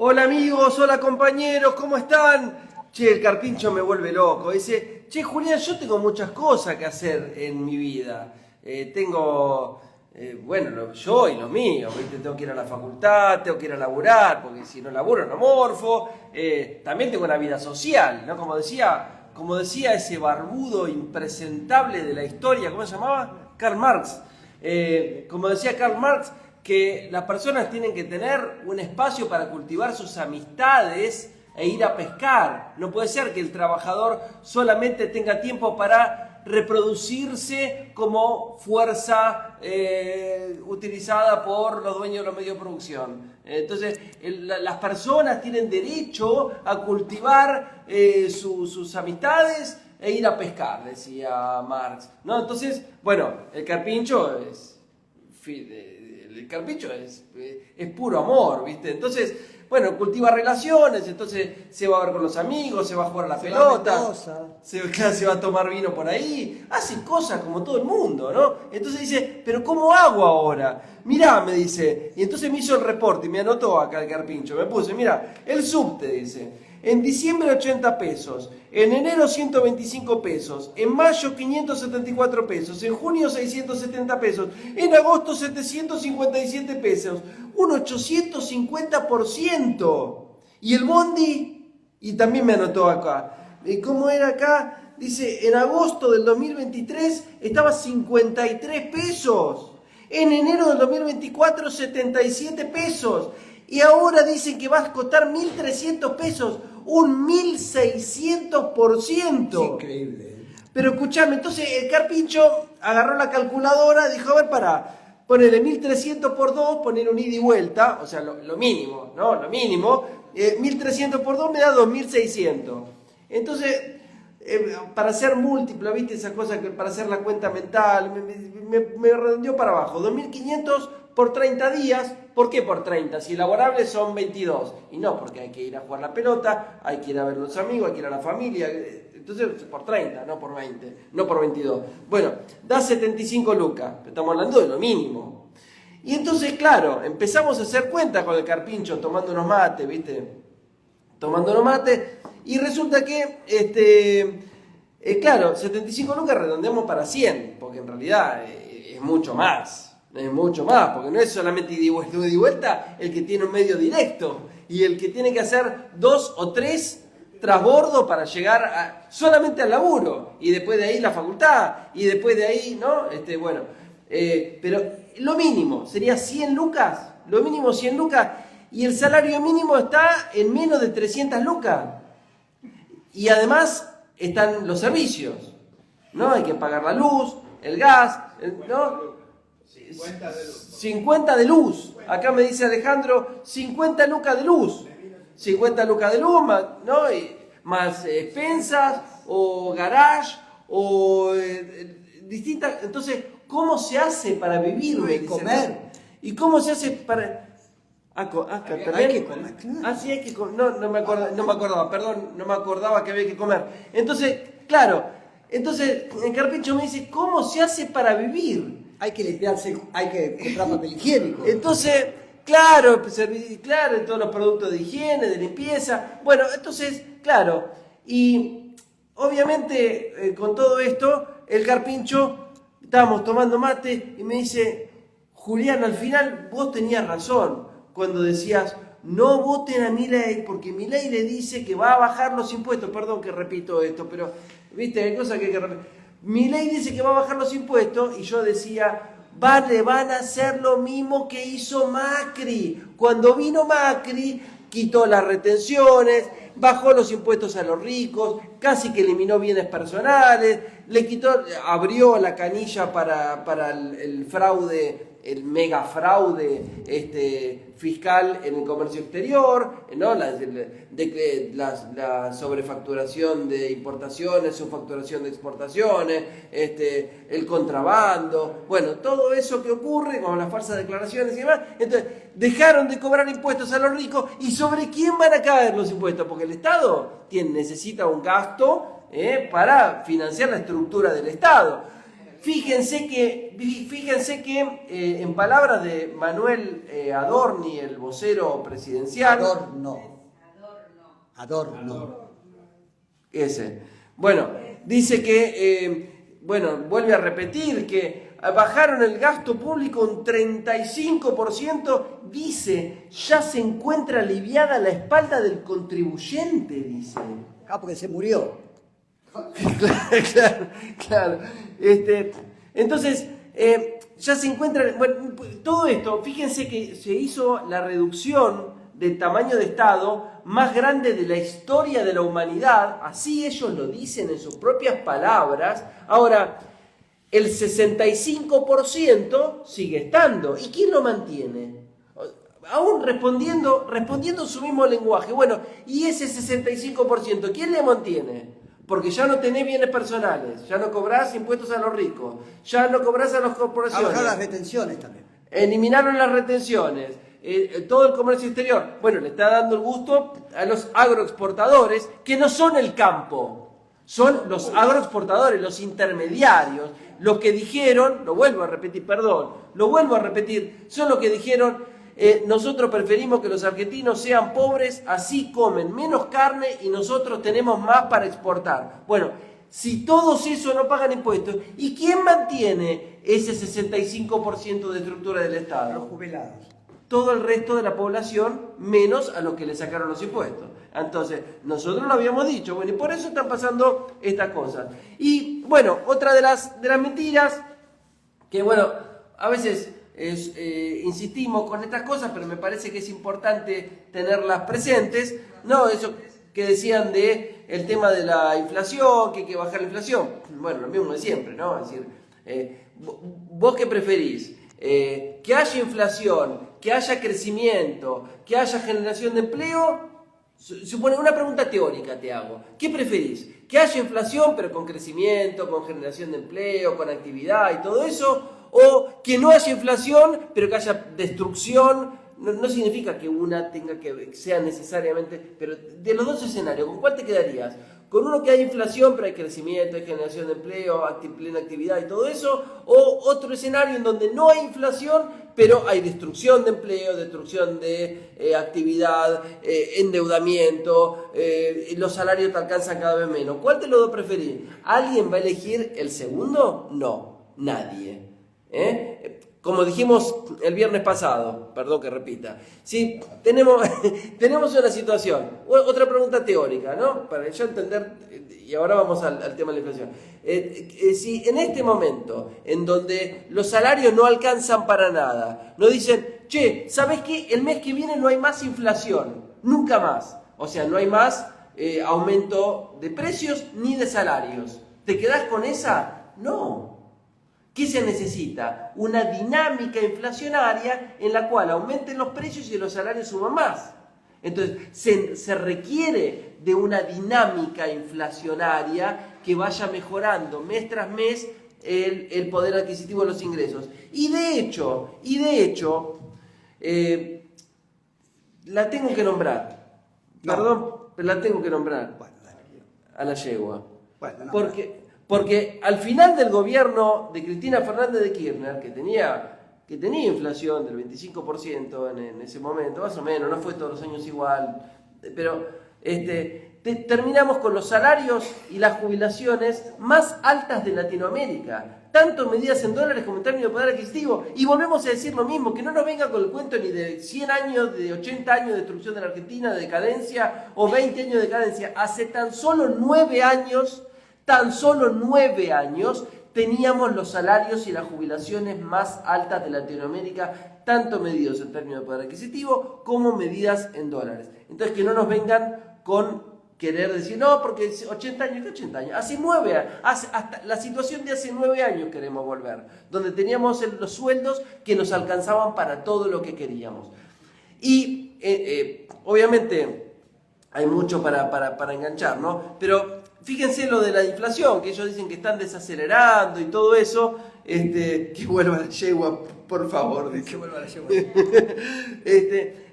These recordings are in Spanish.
Hola amigos, hola compañeros, ¿cómo están? Che, el Carpincho me vuelve loco. Dice, che Julián, yo tengo muchas cosas que hacer en mi vida. Bueno, yo y los míos, ¿viste? Tengo que ir a la facultad, tengo que ir a laburar, porque si no laburo no morfo. También tengo una vida social, ¿no? Como decía ese barbudo impresentable de la historia, ¿cómo se llamaba? Karl Marx. Como decía Karl Marx, que las personas tienen que tener un espacio para cultivar sus amistades e ir a pescar. No puede ser que el trabajador solamente tenga tiempo para reproducirse como fuerza utilizada por los dueños de los medios de producción. Entonces, las personas tienen derecho a cultivar sus amistades e ir a pescar, decía Marx, ¿no? Entonces, bueno, el Carpincho es puro amor, ¿viste? Entonces, bueno, cultiva relaciones, entonces se va a ver con los amigos, se va a jugar a la pelota, se va a tomar vino por ahí, hace cosas como todo el mundo, ¿no? Entonces dice, ¿pero cómo hago ahora? Mirá, me dice, y entonces me hizo el reporte y me anotó acá el Carpincho, me puse, mira, el subte, dice, en diciembre 80 pesos, en enero 125 pesos, en mayo 574 pesos, en junio 670 pesos, en agosto 757 pesos, un 850%. Y el bondi, y también me anotó acá, ¿cómo era acá? Dice, en agosto del 2023 estaba 53 pesos, en enero del 2024 77 pesos, y ahora dicen que va a costar 1.300 pesos, un 1.600%. Es increíble. Pero escuchame, entonces el Carpincho agarró la calculadora, dijo, a ver, pará, ponele 1.300 por 2, poner un ida y vuelta, o sea, lo mínimo, ¿no? Lo mínimo, 1.300 por 2 me da 2.600. Entonces, para hacer múltiplo, ¿viste? Esas cosas que para hacer la cuenta mental, me redondeó para abajo, 2.500 por 30 días. ¿Por qué por 30? Si laborables son 22. Y no, porque hay que ir a jugar la pelota, hay que ir a ver a los amigos, hay que ir a la familia. Entonces, por 30, no por 20, no por 22. Bueno, da 75 lucas, pero estamos hablando de lo mínimo. Y entonces, claro, empezamos a hacer cuentas con el Carpincho, tomando unos mates, ¿viste? Tomando unos mates, y resulta que, claro, 75 lucas redondeamos para 100, porque en realidad es mucho más. Es mucho más, porque no es solamente ida y vuelta el que tiene un medio directo y el que tiene que hacer 2 o 3 trasbordos para llegar solamente al laburo y después de ahí la facultad y después de ahí, ¿no? Pero lo mínimo sería 100 lucas, lo mínimo 100 lucas y el salario mínimo está en menos de 300 lucas y además están los servicios, ¿no? Hay que pagar la luz, el gas, ¿no? 50 de luz. Acá me dice Alejandro, 50 lucas de luz. 50 lucas de luz, ¿no? Más expensas, o garage, o distintas. Entonces, ¿cómo se hace para vivir? Y comer. ¿Y cómo se hace para...? Hay que comer, claro. Ah, sí, hay que comer. No me acordaba, perdón, no me acordaba que había que comer. Entonces, claro, el Carpincho me dice, ¿cómo se hace para vivir? Hay que limpiarse, hay que comprar papel higiénico. Entonces, claro, en todos los productos de higiene, de limpieza. Bueno, entonces, claro, y obviamente con todo esto, el Carpincho, estábamos tomando mate y me dice, Julián, al final vos tenías razón cuando decías, no voten a Milei porque Milei le dice que va a bajar los impuestos. Perdón que repito esto, pero, viste, hay cosas que hay que repetir. Milei dice que va a bajar los impuestos y yo decía, le van a hacer lo mismo que hizo Macri. Cuando vino Macri, quitó las retenciones, bajó los impuestos a los ricos, casi que eliminó bienes personales, abrió la canilla para el fraude, el mega fraude fiscal en el comercio exterior, ¿no? La sobrefacturación de importaciones, subfacturación de exportaciones, el contrabando, bueno, todo eso que ocurre con las falsas declaraciones y demás. Entonces, dejaron de cobrar impuestos a los ricos. ¿Y sobre quién van a caer los impuestos? Porque el Estado necesita un gasto para financiar la estructura del Estado. fíjense que en palabras de Manuel Adorni, el vocero presidencial... Adorno. Ese. Bueno, dice que, vuelve a repetir que bajaron el gasto público un 35%, dice, ya se encuentra aliviada la espalda del contribuyente, dice. Porque se murió. Claro. Entonces, ya se encuentra, todo esto, fíjense que se hizo la reducción del tamaño de Estado más grande de la historia de la humanidad, así ellos lo dicen en sus propias palabras. Ahora, el 65% sigue estando. ¿Y quién lo mantiene? Aún respondiendo su mismo lenguaje. Bueno, ¿y ese 65%? ¿Quién le mantiene? Porque ya no tenés bienes personales, ya no cobrás impuestos a los ricos, ya no cobrás a las corporaciones. Bajar las retenciones también. Eliminaron las retenciones, todo el comercio exterior. Bueno, le está dando el gusto a los agroexportadores, que no son el campo, son los agroexportadores, los intermediarios. Los que dijeron, lo vuelvo a repetir, son los que dijeron, nosotros preferimos que los argentinos sean pobres, así comen menos carne y nosotros tenemos más para exportar. Bueno, si todos esos no pagan impuestos, ¿y quién mantiene ese 65% de estructura del Estado? Los jubilados. Todo el resto de la población, menos a los que le sacaron los impuestos. Entonces, nosotros lo habíamos dicho, bueno, y por eso están pasando estas cosas. Y, bueno, otra de las mentiras, que, bueno, a veces insistimos con estas cosas, pero me parece que es importante tenerlas presentes, ¿no? Eso que decían de el tema de la inflación, que hay que bajar la inflación. Bueno, lo mismo de siempre, ¿no? Es decir, ¿vos qué preferís? Que haya inflación, que haya crecimiento, que haya generación de empleo. Supone una pregunta teórica te hago. ¿Qué preferís? ¿Que haya inflación pero con crecimiento, con generación de empleo, con actividad y todo eso? ¿O que no haya inflación pero que haya destrucción? No significa que una tenga que sea necesariamente, pero de los dos escenarios, ¿con cuál te quedarías? ¿Con uno que hay inflación pero hay crecimiento, hay generación de empleo, plena actividad y todo eso? ¿O otro escenario en donde no hay inflación pero hay destrucción de empleo, destrucción de actividad, endeudamiento, los salarios te alcanzan cada vez menos? ¿Cuál de los dos preferís? ¿Alguien va a elegir el segundo? No, nadie. Como dijimos el viernes pasado, perdón que repita, si tenemos una situación, otra pregunta teórica, ¿no? Para yo entender, y ahora vamos al tema de la inflación. Si en este momento, en donde los salarios no alcanzan para nada, nos dicen, che, ¿sabes qué? El mes que viene no hay más inflación, nunca más. O sea, no hay más aumento de precios ni de salarios. ¿Te quedás con esa? No. ¿Qué se necesita? Una dinámica inflacionaria en la cual aumenten los precios y los salarios suban más. Entonces, se requiere de una dinámica inflacionaria que vaya mejorando mes tras mes el poder adquisitivo de los ingresos. Y de hecho, la tengo que nombrar. No. Perdón, pero la tengo que nombrar. Bueno, dale. A la yegua. Bueno, no, Porque al final del gobierno de Cristina Fernández de Kirchner, que tenía inflación del 25% en ese momento, más o menos, no fue todos los años igual, pero terminamos con los salarios y las jubilaciones más altas de Latinoamérica, tanto medidas en dólares como en términos de poder adquisitivo, y volvemos a decir lo mismo, que no nos venga con el cuento ni de 100 años, de 80 años de destrucción de la Argentina, de decadencia, o 20 años de decadencia. Hace tan solo 9 años teníamos los salarios y las jubilaciones más altas de Latinoamérica, tanto medidos en términos de poder adquisitivo como medidas en dólares. Entonces, que no nos vengan con querer decir, no, porque 80 años, ¿qué 80 años? Hasta la situación de hace 9 años queremos volver, donde teníamos los sueldos que nos alcanzaban para todo lo que queríamos. Y obviamente hay mucho para enganchar, ¿no? Pero fíjense lo de la inflación, que ellos dicen que están desacelerando y todo eso. Que vuelva la yegua, por favor. Que vuelva la yegua.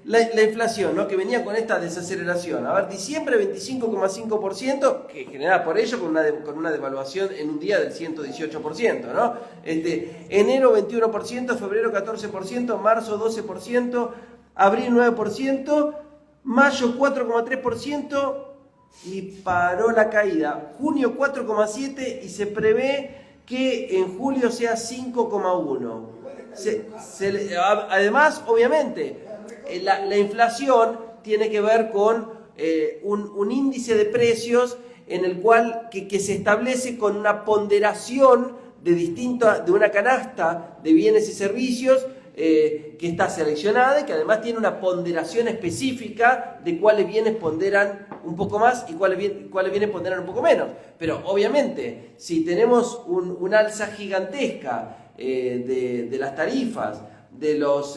La inflación, ¿no? Que venía con esta desaceleración. A ver, diciembre 25,5%, que generada por ello con una devaluación en un día del 118%, ¿no? Enero 21%, febrero 14%, marzo 12%, abril 9%, mayo 4,3% y paró la caída. Junio 4,7% y se prevé que en julio sea 5,1%. Además, obviamente, la inflación tiene que ver con un índice de precios en el cual que se establece con una ponderación de una canasta de bienes y servicios que está seleccionada y que además tiene una ponderación específica de cuáles bienes ponderan un poco más y cuáles bienes ponderan un poco menos. Pero obviamente, si tenemos un alza gigantesca de las tarifas, de los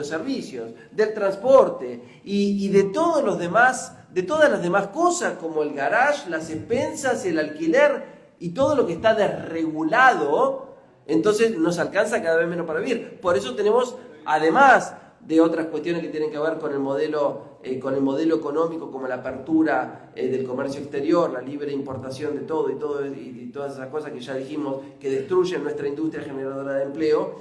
servicios, del transporte y de todas las demás cosas como el garage, las expensas, el alquiler y todo lo que está desregulado, entonces nos alcanza cada vez menos para vivir. Por eso tenemos, además de otras cuestiones que tienen que ver con el modelo económico, como la apertura del comercio exterior, la libre importación de todo y todas esas cosas que ya dijimos que destruyen nuestra industria generadora de empleo.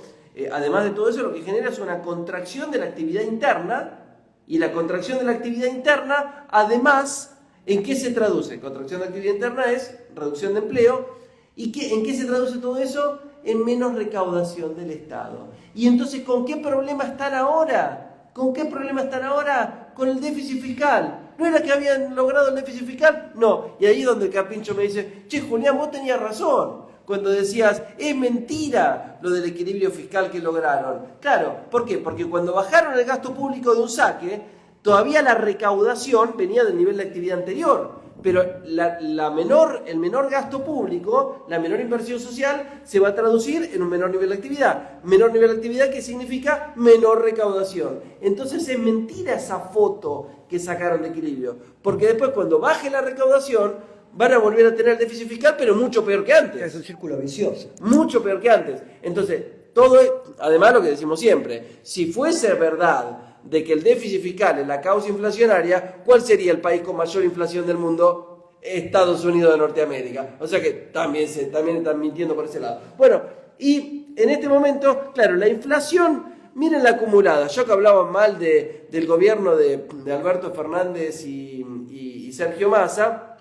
Además de todo eso, lo que genera es una contracción de la actividad interna, y la contracción de la actividad interna, además, ¿en qué se traduce? Contracción de actividad interna es reducción de empleo. ¿Y en qué se traduce todo eso? En menos recaudación del Estado. Y entonces, ¿con qué problema están ahora? ¿Con qué problema están ahora? Con el déficit fiscal. ¿No era que habían logrado el déficit fiscal? No. Y ahí es donde el Carpincho me dice, che, Julián, vos tenías razón cuando decías, es mentira lo del equilibrio fiscal que lograron. Claro, ¿por qué? Porque cuando bajaron el gasto público de un saque, todavía la recaudación venía del nivel de actividad anterior. Pero el menor gasto público, la menor inversión social, se va a traducir en un menor nivel de actividad. Menor nivel de actividad, ¿qué significa? Menor recaudación. Entonces es mentira esa foto que sacaron de equilibrio. Porque después, cuando baje la recaudación, van a volver a tener el déficit fiscal, pero mucho peor que antes. Es un círculo vicioso. Mucho peor que antes. Entonces, todo es, además lo que decimos siempre, si fuese verdad de que el déficit fiscal es la causa inflacionaria, ¿cuál sería el país con mayor inflación del mundo? Estados Unidos de Norteamérica. O sea que también están mintiendo por ese lado. Bueno, y en este momento, claro, la inflación, miren la acumulada. Yo que hablaba mal del gobierno de Alberto Fernández y Sergio Massa,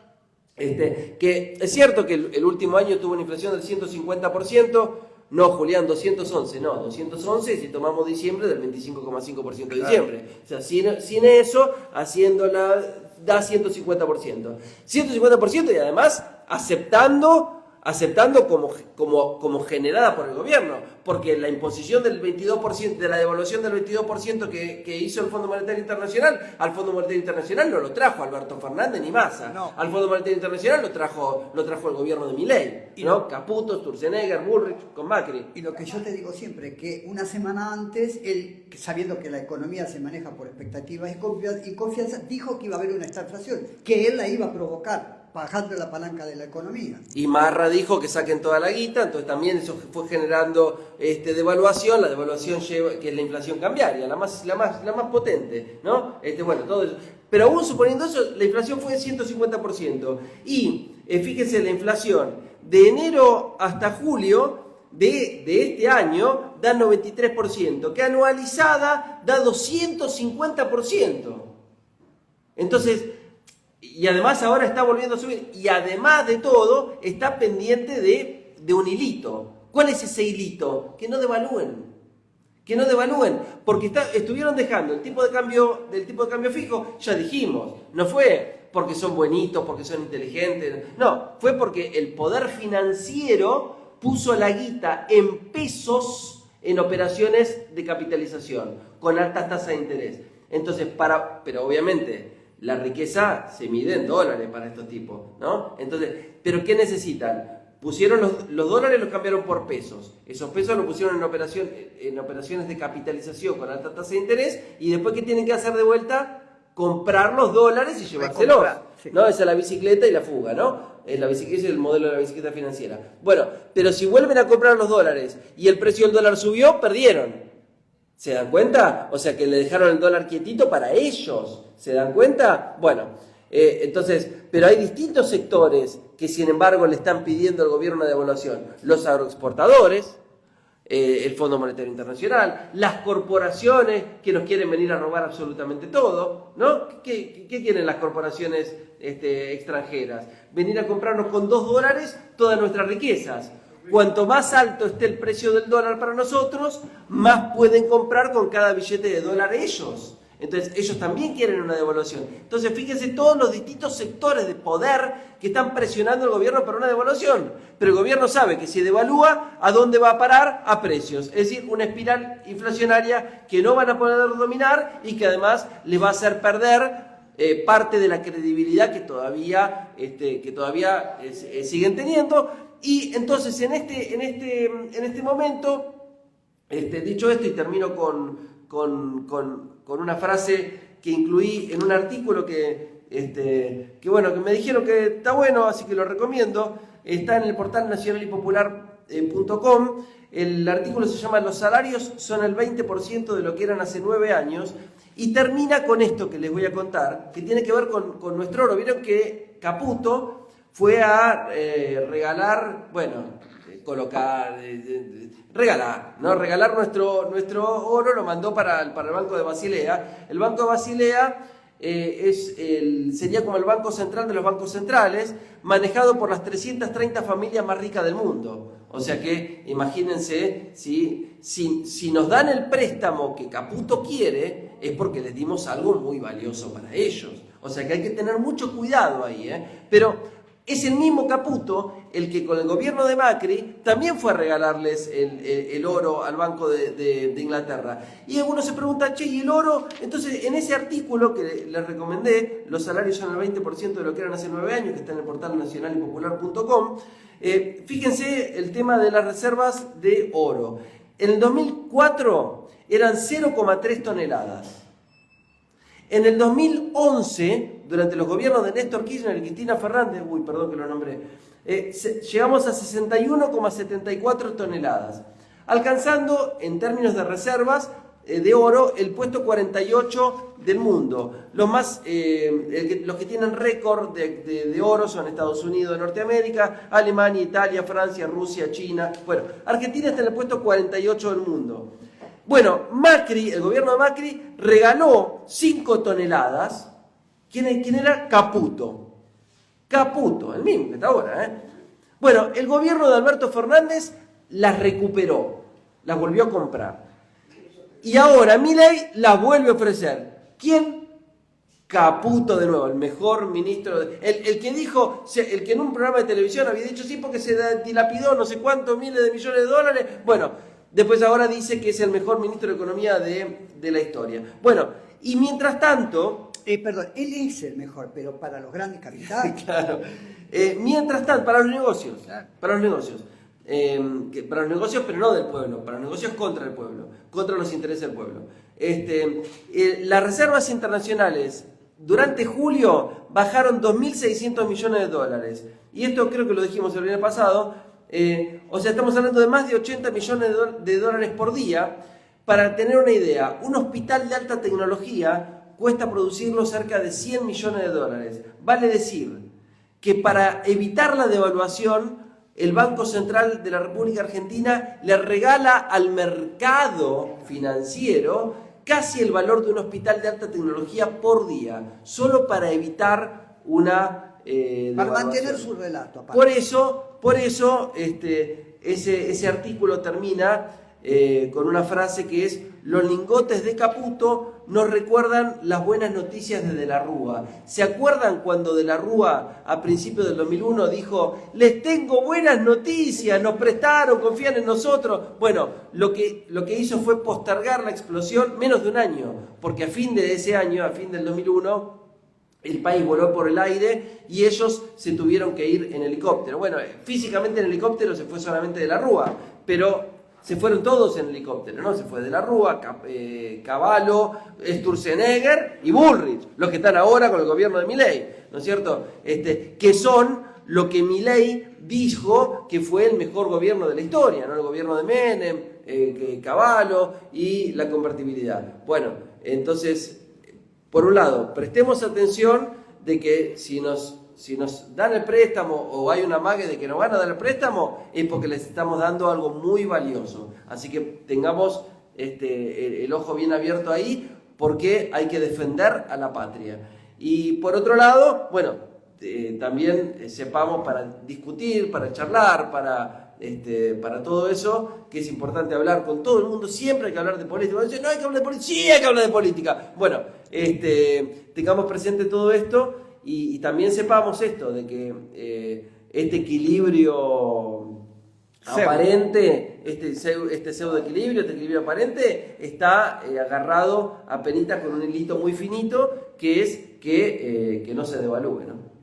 que es cierto que el último año tuvo una inflación del 150%, no, Julián, 211, no, 211 si tomamos diciembre del 25,5% de diciembre. O sea, sin eso, haciéndola, da 150%. 150% y además aceptando como generada por el gobierno, porque la imposición del 22%, de la devaluación del 22% que hizo el Fondo Monetario Internacional, al Fondo Monetario Internacional no lo trajo Alberto Fernández ni Massa, no. Al Fondo Monetario Internacional lo trajo el gobierno de Milei, ¿no? Caputo, Sturzenegger, Bullrich, con Macri. Y lo que yo te digo siempre, que una semana antes, él, sabiendo que la economía se maneja por expectativas y confianza, dijo que iba a haber una estagflación, que él la iba a provocar, bajando la palanca de la economía. Y Marra dijo que saquen toda la guita, entonces también eso fue generando devaluación, la devaluación lleva, que es la inflación cambiaria, la más potente, ¿no? Bueno, todo eso. Pero aún suponiendo eso, la inflación fue de 150%. Y fíjense, la inflación de enero hasta julio de este año da 93%, que anualizada da 250%. Entonces, y además ahora está volviendo a subir, y además de todo, está pendiente de un hilito. ¿Cuál es ese hilito? Que no devalúen, porque estuvieron dejando el tipo de cambio fijo, ya dijimos, no fue porque son buenitos, porque son inteligentes, no, fue porque el poder financiero puso la guita en pesos en operaciones de capitalización, con altas tasas de interés. Entonces, pero obviamente la riqueza se mide en dólares para estos tipos, ¿no? Entonces, ¿pero qué necesitan? Pusieron los dólares, los cambiaron por pesos. Esos pesos los pusieron en operaciones de capitalización con alta tasa de interés, y después, ¿qué tienen que hacer de vuelta? Comprar los dólares y llevárselos. Sí. ¿no? Esa es la bicicleta y la fuga, ¿no? Ese es el modelo de la bicicleta financiera. Bueno, pero si vuelven a comprar los dólares y el precio del dólar subió, perdieron. ¿Se dan cuenta? O sea que le dejaron el dólar quietito para ellos. ¿Se dan cuenta? Bueno, entonces, pero hay distintos sectores que sin embargo le están pidiendo al gobierno una devaluación. Los agroexportadores, el Fondo Monetario Internacional, las corporaciones que nos quieren venir a robar absolutamente todo, ¿no? ¿Qué quieren las corporaciones extranjeras? Venir a comprarnos con $2 todas nuestras riquezas. Cuanto más alto esté el precio del dólar para nosotros, más pueden comprar con cada billete de dólar ellos. Entonces, ellos también quieren una devaluación. Entonces, fíjense todos los distintos sectores de poder que están presionando al gobierno para una devaluación. Pero el gobierno sabe que si devalúa, ¿a dónde va a parar? A precios. Es decir, una espiral inflacionaria que no van a poder dominar y que además les va a hacer perder parte de la credibilidad que todavía siguen teniendo. Y entonces, en este momento, dicho esto, y termino con una frase que incluí en un artículo que me dijeron que está bueno, así que lo recomiendo. Está en el portal nacionalipopular.com. El artículo se llama "Los salarios son el 20% de lo que eran hace 9 años", y termina con esto que les voy a contar, que tiene que ver con nuestro oro. Vieron que Caputo fue a regalar, regalar nuestro oro, lo mandó para el Banco de Basilea. El Banco de Basilea sería como el banco central de los bancos centrales, manejado por las 330 familias más ricas del mundo. O sea que, imagínense, si nos dan el préstamo que Caputo quiere, es porque les dimos algo muy valioso para ellos. O sea que hay que tener mucho cuidado ahí, Pero es el mismo Caputo el que con el gobierno de Macri también fue a regalarles el oro al Banco de Inglaterra. Y algunos se preguntan, che, ¿y el oro? Entonces, en ese artículo que les recomendé, "Los salarios son el 20% de lo que eran hace 9 años", que está en el portal nacionalipopular.com, fíjense el tema de las reservas de oro. En el 2004 eran 0,3 toneladas. En el 2011, durante los gobiernos de Néstor Kirchner y Cristina Fernández, perdón que lo nombré, llegamos a 61,74 toneladas, alcanzando en términos de reservas de oro el puesto 48 del mundo. Los que tienen récord de oro son Estados Unidos de Norteamérica, Alemania, Italia, Francia, Rusia, China. Bueno, Argentina está en el puesto 48 del mundo. Bueno, Macri, el gobierno de Macri, regaló 5 toneladas. ¿Quién era? Caputo. Caputo, el mismo que está ahora, Bueno, el gobierno de Alberto Fernández las recuperó, las volvió a comprar. Y ahora Milei las vuelve a ofrecer. ¿Quién? Caputo de nuevo, el mejor ministro, el que dijo, el que en un programa de televisión había dicho sí porque se dilapidó no sé cuántos miles de millones de dólares. Bueno, después ahora dice que es el mejor ministro de Economía de la historia. Bueno, y mientras tanto... Perdón, él es el mejor, pero para los grandes capitales. Claro. Mientras tanto, para los negocios. Claro. Para los negocios. Para los negocios, pero no del pueblo. Para los negocios contra el pueblo. Contra los intereses del pueblo. Las reservas internacionales durante julio bajaron 2.600 millones de dólares. Y esto creo que lo dijimos el viernes pasado. O sea, estamos hablando de más de 80 millones de dólares por día. Para tener una idea, un hospital de alta tecnología cuesta producirlo cerca de 100 millones de dólares. Vale decir que para evitar la devaluación, el Banco Central de la República Argentina le regala al mercado financiero casi el valor de un hospital de alta tecnología por día, solo para evitar una devaluación. Para mantener su relato. Aparte. Por eso ese artículo termina con una frase que es: "Los lingotes de Caputo nos recuerdan las buenas noticias de De la Rúa". ¿Se acuerdan cuando De la Rúa a principios del 2001 dijo: "Les tengo buenas noticias, nos prestaron, confían en nosotros"? Bueno, lo que hizo fue postergar la explosión menos de un año, porque a fin de ese año, a fin del 2001, el país voló por el aire y ellos se tuvieron que ir en helicóptero. Bueno, físicamente en helicóptero se fue solamente De la Rúa, pero se fueron todos en helicóptero, ¿no? Se fue De la Rúa, Cavallo, Sturzenegger y Bullrich, los que están ahora con el gobierno de Milei, ¿no es cierto? Que son lo que Milei dijo que fue el mejor gobierno de la historia, ¿no? El gobierno de Menem, Cavallo y la convertibilidad. Bueno, entonces, por un lado, prestemos atención de que si nos dan el préstamo o hay una amague de que nos van a dar el préstamo, es porque les estamos dando algo muy valioso. Así que tengamos el ojo bien abierto ahí, porque hay que defender a la patria. Y por otro lado, bueno, también sepamos para discutir, para charlar, para todo eso, que es importante hablar con todo el mundo. Siempre hay que hablar de política. Dicen, no hay que hablar de política, sí hay que hablar de política. Bueno, tengamos presente todo esto y también sepamos esto, de que este equilibrio aparente, este pseudo equilibrio, este equilibrio aparente, está agarrado a penita con un hilito muy finito, que es que no se devalúe, ¿no?